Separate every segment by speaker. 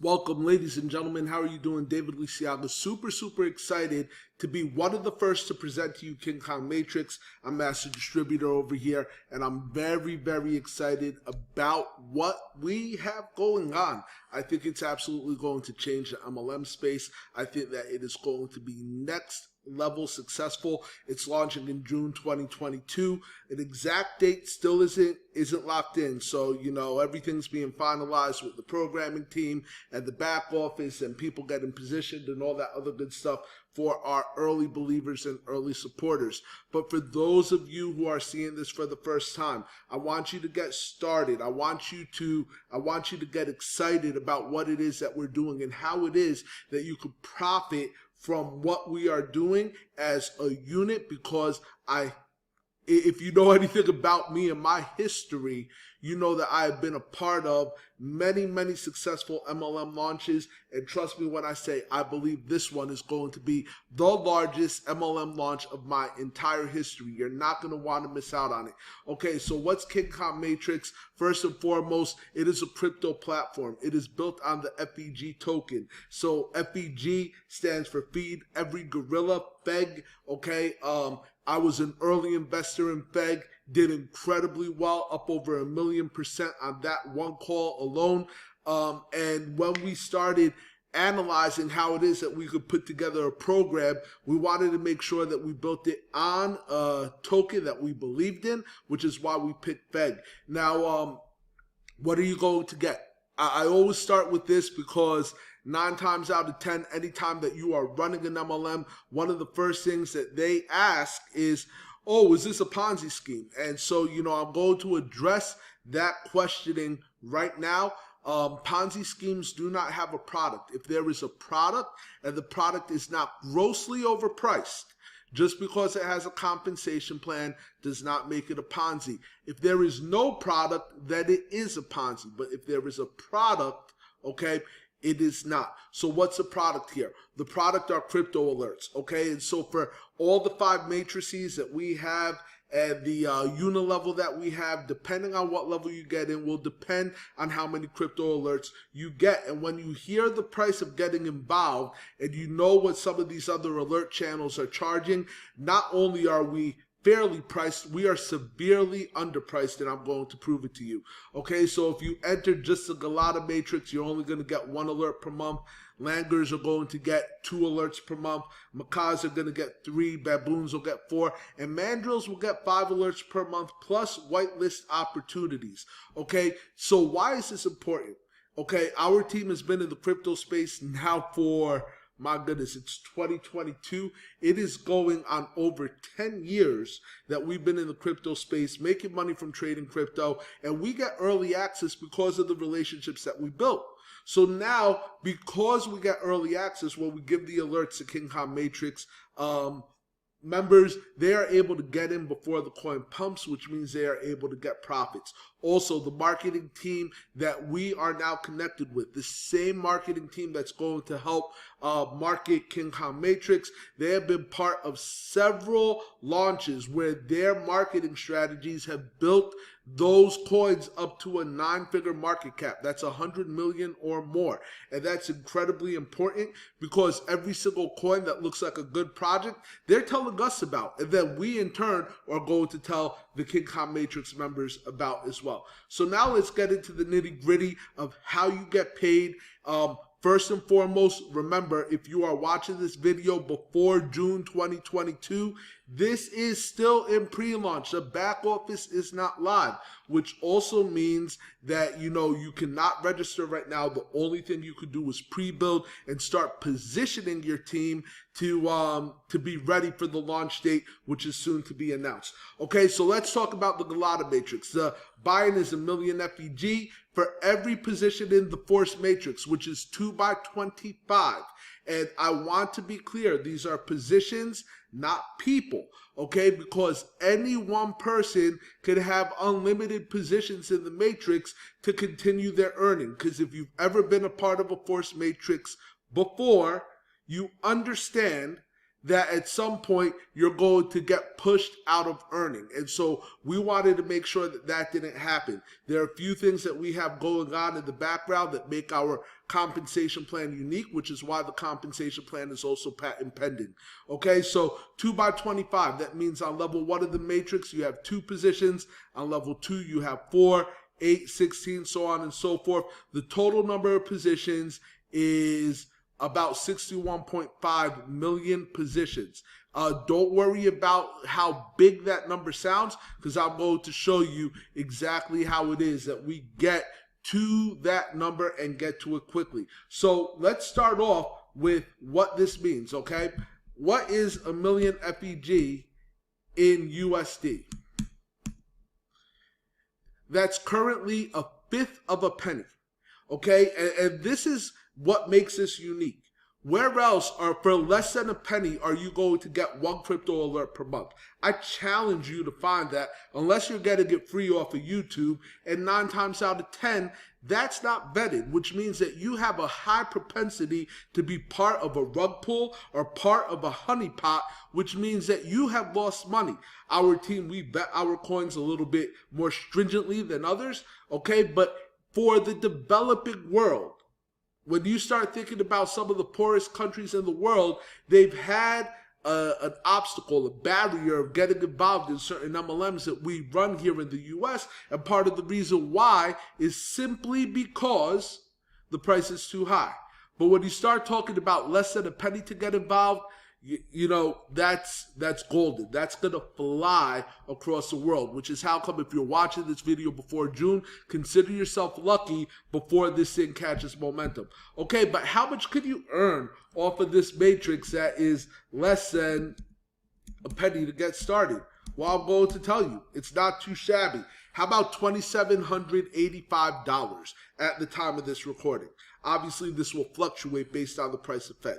Speaker 1: Welcome, ladies and gentlemen. How are you doing? David Lisiaga. Super excited to be one of the first to present to you KingKong Matrix. I'm master distributor over here, and I'm very excited about what we have going on. I think it's absolutely going to change the MLM space. I think that it is going to be next level successful. It's launching in June 2022. An exact date still isn't locked in, so everything's being finalized with the programming team and the back office and people getting positioned and all that other good stuff for our early believers and early supporters. But for those of you who are seeing this for the first time, I want you to get started. I want you to get excited about what it is that we're doing and how it is that you could profit from what we are doing as a unit, because if you know anything about me and my history, you know that I have been a part of many successful MLM launches, and trust me when I say I believe this one is going to be the largest MLM launch of my entire history. You're not going to want to miss out on it. Okay, so what's KingKong Matrix? First and foremost, it is a crypto platform. It is built on the FEG token. So FEG stands for Feed Every Gorilla, FEG, okay? I was an early investor in FEG, did incredibly well, up over 1,000,000% on that one call alone. And when we started analyzing how it is that we could put together a program, we wanted to make sure that we built it on a token that we believed in, which is why we picked FEG. Now, what are you going to get? I always start with this because 9 times out of 10, anytime that you are running an MLM, one of the first things that they ask is, oh, is this a Ponzi scheme? And so, I'm going to address that questioning right now. Ponzi schemes do not have a product. If there is a product and the product is not grossly overpriced, just because it has a compensation plan does not make it a Ponzi. If there is no product, then it is a Ponzi. But if there is a product, okay, it is not. So what's the product here? The product are crypto alerts, okay? And so for all the 5 matrices that we have and the unit level that we have, depending on what level you get in, will depend on how many crypto alerts you get. And when you hear the price of getting involved and you know what some of these other alert channels are charging, not only are we fairly priced, we are severely underpriced, and I'm going to prove it to you. Okay, so if you enter just the Galata matrix, you're only going to get 1 alert per month. Langers are going to get 2 alerts per month. Macaws are going to get 3. Baboons will get 4. And mandrills will get 5 alerts per month, plus whitelist opportunities. Okay, so why is this important? Okay, our team has been in the crypto space now for, my goodness, it's 2022. It is going on over 10 years that we've been in the crypto space, making money from trading crypto, and we get early access because of the relationships that we built. So now, because we get early access, when we give the alerts to KingKong Matrix members, they are able to get in before the coin pumps, which means they are able to get profits. Also, the marketing team that we are now connected with, the same marketing team that's going to help market KingKong Matrix, they have been part of several launches where their marketing strategies have built those coins up to a 9-figure market cap. That's 100 million or more. And that's incredibly important because every single coin that looks like a good project, they're telling us about. And then we in turn are going to tell the KingKong Matrix members about as well. So now let's get into the nitty-gritty of how you get paid. First and foremost, remember, if you are watching this video before June 2022, this is still in pre-launch. The back office is not live, which also means that, you cannot register right now. The only thing you could do is pre-build and start positioning your team to be ready for the launch date, which is soon to be announced. Okay, so let's talk about the Galata Matrix. The buy-in is 1 million FEG for every position in the Force Matrix, which is 2 by 25. And I want to be clear, these are positions, not people, okay? Because any one person could have unlimited positions in the matrix to continue their earning. Because if you've ever been a part of a Force Matrix before, you understand that at some point you're going to get pushed out of earning. And so we wanted to make sure that that didn't happen. There are a few things that we have going on in the background that make our compensation plan unique, which is why the compensation plan is also patent pending. Okay, so 2 by 25, that means on level 1 of the matrix, you have 2 positions. On level 2, you have 4, 8, 16, so on and so forth. The total number of positions is about 61.5 million positions. Don't worry about how big that number sounds, because I'm going to show you exactly how it is that we get to that number and get to it quickly. So let's start off with what this means, okay? What is a million FEG in USD? That's currently a fifth of a penny, okay? And this is what makes this unique. Where else, or for less than a penny, are you going to get one crypto alert per month? I challenge you to find that, unless you're getting it free off of YouTube, and 9 times out of 10, that's not vetted, which means that you have a high propensity to be part of a rug pull or part of a honeypot, which means that you have lost money. Our team, we vet our coins a little bit more stringently than others, okay? But for the developing world, when you start thinking about some of the poorest countries in the world, they've had an obstacle, a barrier of getting involved in certain MLMs that we run here in the US. And part of the reason why is simply because the price is too high. But when you start talking about less than a penny to get involved, you know, that's golden. That's going to fly across the world, which is how come if you're watching this video before June, consider yourself lucky before this thing catches momentum. Okay, but how much could you earn off of this matrix that is less than a penny to get started? Well, I'm going to tell you, it's not too shabby. How about $2,785 at the time of this recording? Obviously, this will fluctuate based on the price of Fed.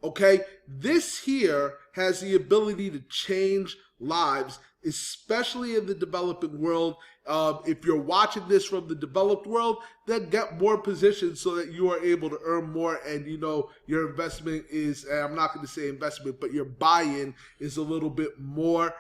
Speaker 1: Okay, this here has the ability to change lives, especially in the developing world. If you're watching this from the developed world, then get more positions so that you are able to earn more, and you know your investment is, and I'm not going to say investment, but your buy-in is a little bit more,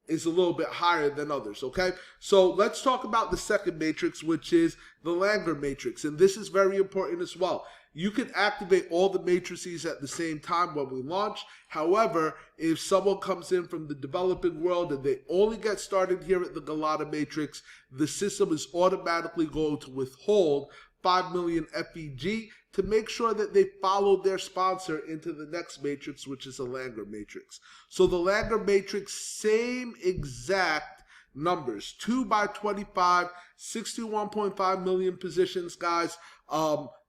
Speaker 1: is a little bit higher than others, okay? So let's talk about the second matrix, which is the Langer matrix, and this is very important as well. You can activate all the matrices at the same time when we launch. However, if someone comes in from the developing world and they only get started here at the Galata matrix, the system is automatically going to withhold 5 million FEG to make sure that they follow their sponsor into the next matrix, which is a Langer matrix. So the Langer matrix, same exact numbers, 2 by 25, 61.5 million positions, guys.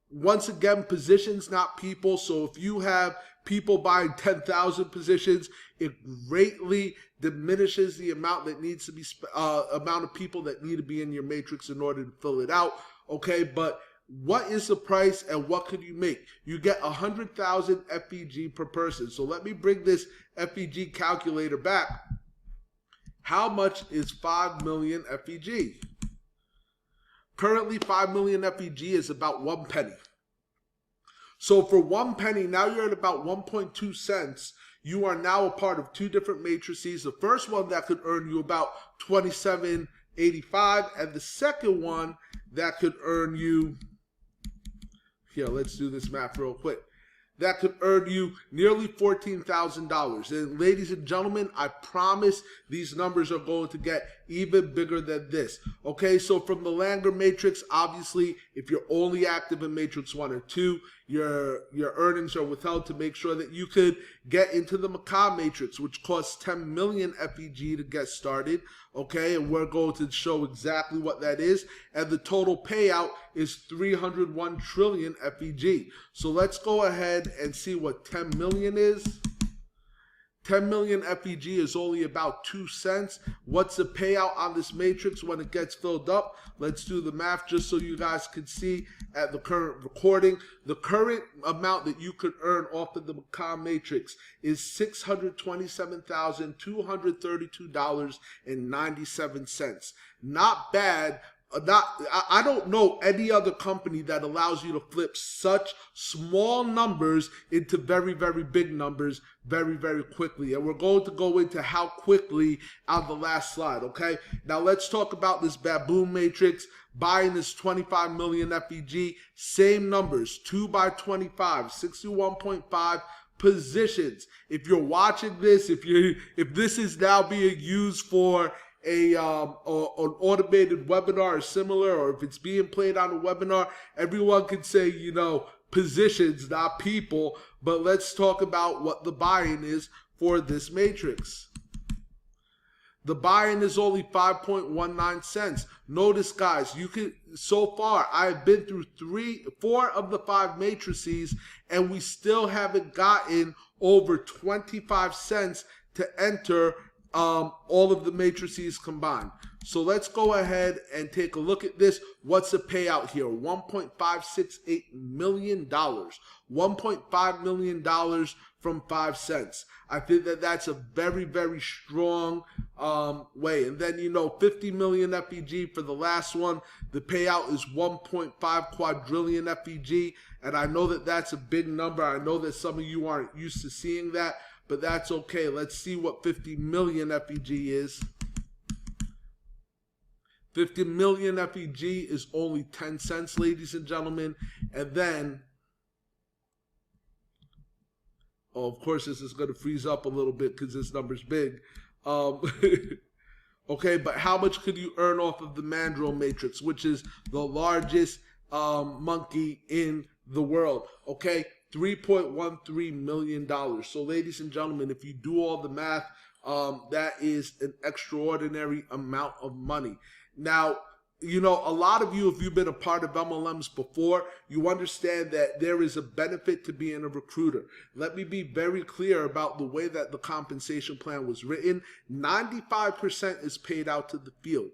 Speaker 1: Once again, positions, not people. So if you have people buying 10,000 positions, it greatly diminishes the amount that needs to be amount of people that need to be in your matrix in order to fill it out. Okay, but what is the price and what could you make? You get 100,000 FEG per person. So let me bring this FEG calculator back. How much is 5 million FEG? Currently, 5 million FEG is about 1 penny. So for 1 penny, now you're at about 1.2 cents. You are now a part of 2 different matrices. The first one that could earn you about $27.85, and the second one that could earn you, here, let's do this math real quick, that could earn you nearly $14,000. And ladies and gentlemen, I promise these numbers are going to get even bigger than this. Okay, so from the Langer matrix, obviously, if you're only active in matrix 1 or 2, your earnings are withheld to make sure that you could get into the Macaw matrix, which costs 10 million FEG to get started. Okay, and we're going to show exactly what that is. And the total payout is 301 trillion FEG. So let's go ahead and see what 10 million is. 10 million FEG is only about 2 cents. What's the payout on this matrix when it gets filled up? Let's do the math just so you guys can see at the current recording. The current amount that you could earn off of the Macaw matrix is $627,232.97. Not bad I don't know any other company that allows you to flip such small numbers into very, very big numbers very, very quickly. And we're going to go into how quickly on the last slide, okay? Now let's talk about this baboon matrix. Buying is 25 million FEG, same numbers, 2 by 25, 61.5 positions. If you're watching this, if this is now being used for an automated webinar or similar, or if it's being played on a webinar, everyone can say, you know, positions, not people. But let's talk about what the buy-in is for this matrix. The buy-in is only 5.19 cents. Notice, guys, you can, so far I've been through 4 of the 5 matrices, and we still haven't gotten over 25 cents to enter all of the matrices combined. So let's go ahead and take a look at this. What's the payout here? $1.568 million. $1.5 million from 5 cents. I think that that's a very, very strong way. And then, you know, 50 million FEG for the last one. The payout is 1.5 quadrillion FEG. And I know that that's a big number. I know that some of you aren't used to seeing that, but that's okay. Let's see what 50 million FEG is. 50 million FEG is only 10 cents, ladies and gentlemen. And then, oh, of course, this is going to freeze up a little bit because this number's big. Okay, but how much could you earn off of the Mandrill matrix, which is the largest monkey in the world? Okay, $3.13 million. So, ladies and gentlemen, if you do all the math, that is an extraordinary amount of money. Now, you know, a lot of you, if you've been a part of MLMs before, you understand that there is a benefit to being a recruiter. Let me be very clear about the way that the compensation plan was written. 95% is paid out to the field.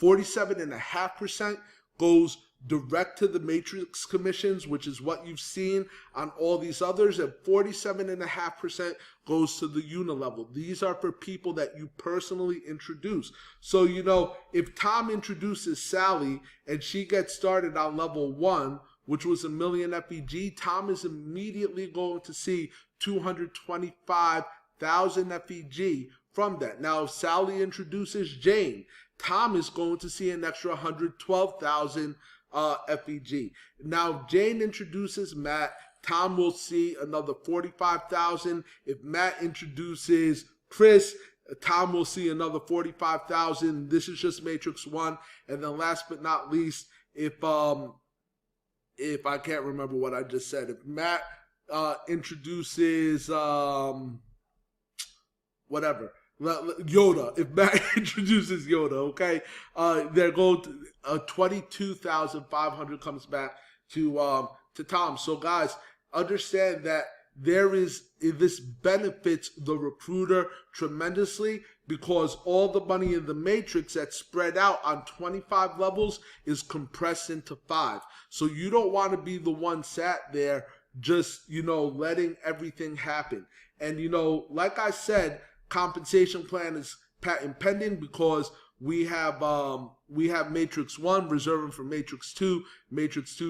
Speaker 1: 47.5% goes direct to the matrix commissions, which is what you've seen on all these others, and 47.5% goes to the unilevel. These are for people that you personally introduce. So, you know, if Tom introduces Sally and she gets started on level 1, which was $1 million FEG, Tom is immediately going to see 225,000 FEG from that. Now, if Sally introduces Jane, Tom is going to see an extra 112,000 FEG. Now, if Jane introduces Matt, Tom will see another 45,000. If Matt introduces Chris, Tom will see another 45,000. This is just Matrix 1. And then last but not least, if I can't remember what I just said, if Matt introduces whatever, Yoda, if Matt introduces Yoda, okay, they're going to 22,500 comes back to Tom. So guys, understand that this benefits the recruiter tremendously, because all the money in the matrix that's spread out on 25 levels is compressed into 5. So you don't want to be the one sat there just, you know, letting everything happen. And, you know, like I said, compensation plan is patent pending, because we have Matrix 1 reserving for Matrix 2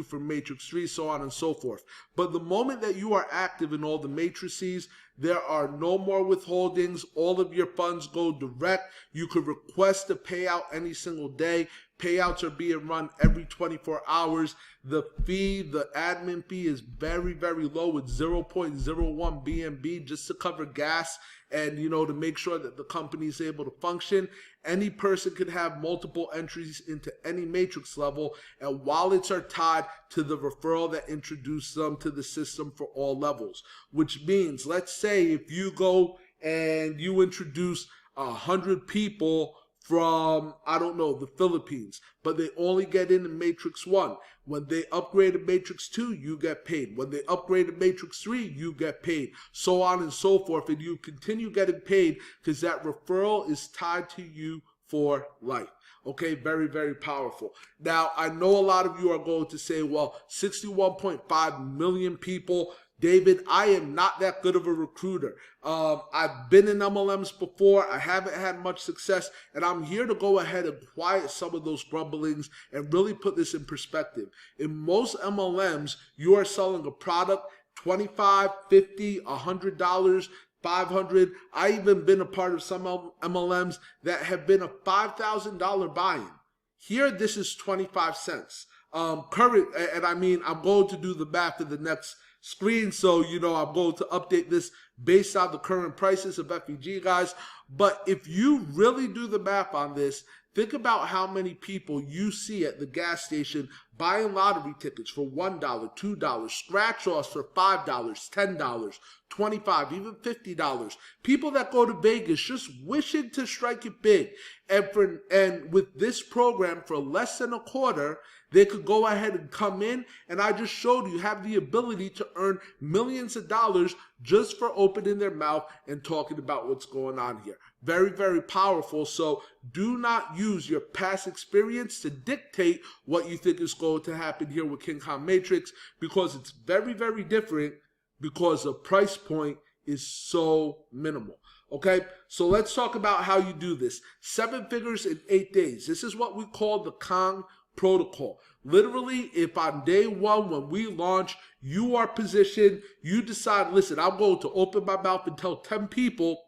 Speaker 1: for Matrix 3, so on and so forth. But the moment that you are active in all the matrices, there are no more withholdings. All of your funds go direct. You could request a payout any single day. Payouts are being run every 24 hours. The fee, the admin fee, is very, very low. It's 0.01 BNB just to cover gas and, you know, to make sure that the company is able to function. Any person can have multiple entries into any matrix level, and wallets are tied to the referral that introduced them to the system for all levels. Which means, let's say if you go and you introduce 100 people from, I don't know, the Philippines, but they only get into Matrix 1. When they upgrade to Matrix 2, you get paid. When they upgrade to Matrix 3, you get paid. So on and so forth. And you continue getting paid because that referral is tied to you for life. Okay, very, very powerful. Now, I know a lot of you are going to say, well, 61.5 million people, David, I am not that good of a recruiter. I've been in MLMs before. I haven't had much success, and I'm here to go ahead and quiet some of those grumblings and really put this in perspective. In most MLMs, you are selling a product $25, $50, $100, $500. I even been a part of some MLMs that have been a $5,000 buy-in. Here, this is 25 cents. Current, and I mean, I'm going to do the math in the next screen, so I'm going to update this based on the current prices of FEG, guys. But if you really do the math on this, think about how many people you see at the gas station buying lottery tickets for $1, $2, scratch-offs for $5, $10, $25, even $50. People that go to Vegas just wishing to strike it big. And with this program, for less than a quarter, they could go ahead and come in, and I just showed you have the ability to earn millions of dollars just for opening their mouth and talking about what's going on here. Very, very powerful. So do not use your past experience to dictate what you think is going to happen here with KingKong Matrix, because it's very, very different, because the price point is so minimal. Okay, so let's talk about how you do this. 7 figures in 8 days. This is what we call the Kong protocol. Literally, if on day one when we launch, you are positioned, you decide, listen, I'm going to open my mouth and tell 10 people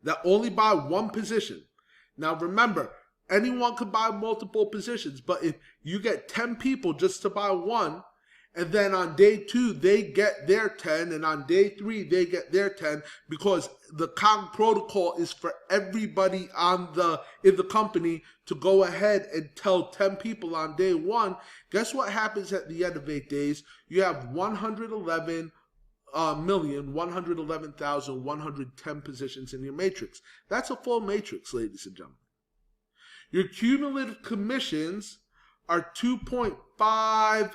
Speaker 1: that only buy one position. Now remember, anyone can buy multiple positions, but if you get 10 people just to buy one, and then on day 2, they get their 10, and on day 3, they get their 10, because the Kong protocol is for everybody in the company to go ahead and tell 10 people on day 1. Guess what happens at the end of 8 days? You have 111,110 positions in your matrix. That's a full matrix, ladies and gentlemen. Your cumulative commissions are 2.5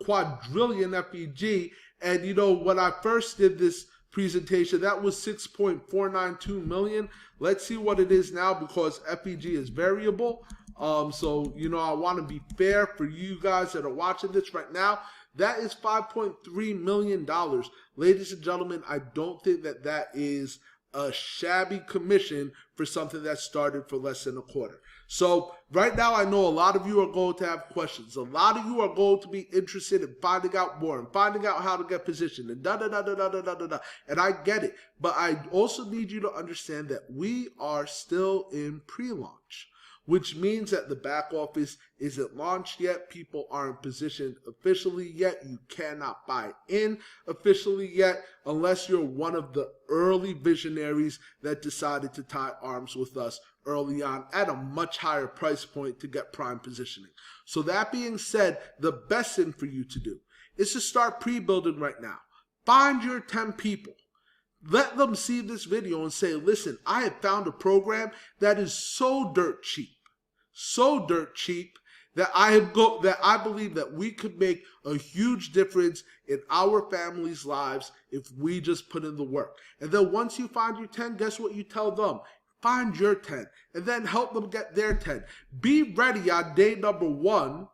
Speaker 1: quadrillion FEG, and when I first did this presentation, that was 6.492 million. Let's see what it is now, because FEG is variable. So I want to be fair for you guys that are watching this right now. That is $5.3 million. Ladies and gentlemen, I don't think that that is a shabby commission for something that started for less than a quarter. So right now, I know a lot of you are going to have questions. A lot of you are going to be interested in finding out more and finding out how to get positioned and da-da-da-da-da-da-da-da. And I get it. But I also need you to understand that we are still in pre-launch, which means that the back office isn't launched yet. People aren't positioned officially yet. You cannot buy in officially yet unless you're one of the early visionaries that decided to tie arms with us early on at a much higher price point to get prime positioning. So that being said, the best thing for you to do is to start pre-building right now. Find your 10 people. Let them see this video and say, listen, I have found a program that is so dirt cheap that I believe that we could make a huge difference in our families' lives if we just put in the work. And then once you find your 10, guess what you tell them? Find your 10, and then help them get their 10. Be ready on day number 1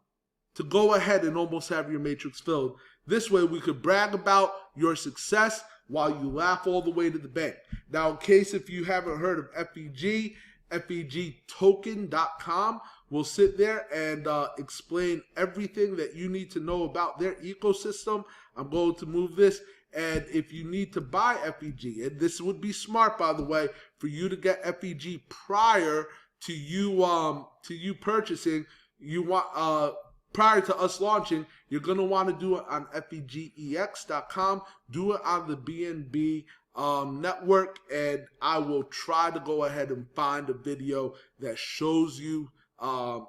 Speaker 1: to go ahead and almost have your matrix filled. This way we could brag about your success while you laugh all the way to the bank. Now, in case if you haven't heard of FEG, FEGtoken.com will sit there and explain everything that you need to know about their ecosystem. I'm going to move this. And if you need to buy FEG, and this would be smart, by the way, for you to get FEG prior to you purchasing, prior to us launching, you're going to want to do it on FEGEX.com. Do it on the BNB network, and I will try to go ahead and find a video that shows you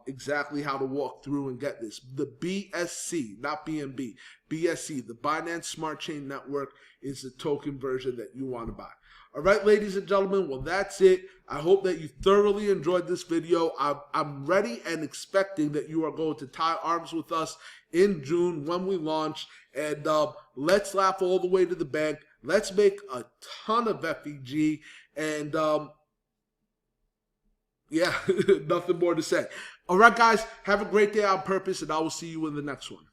Speaker 1: exactly how to walk through and get this. The BSC, not BNB, BSC, the Binance Smart Chain Network, is the token version that you want to buy. All right, ladies and gentlemen, well, that's it. I hope that you thoroughly enjoyed this video. I'm ready and expecting that you are going to tie arms with us in June when we launch, and let's laugh all the way to the bank. Let's make a ton of FEG, and yeah, nothing more to say. All right, guys, have a great day on purpose, and I will see you in the next one.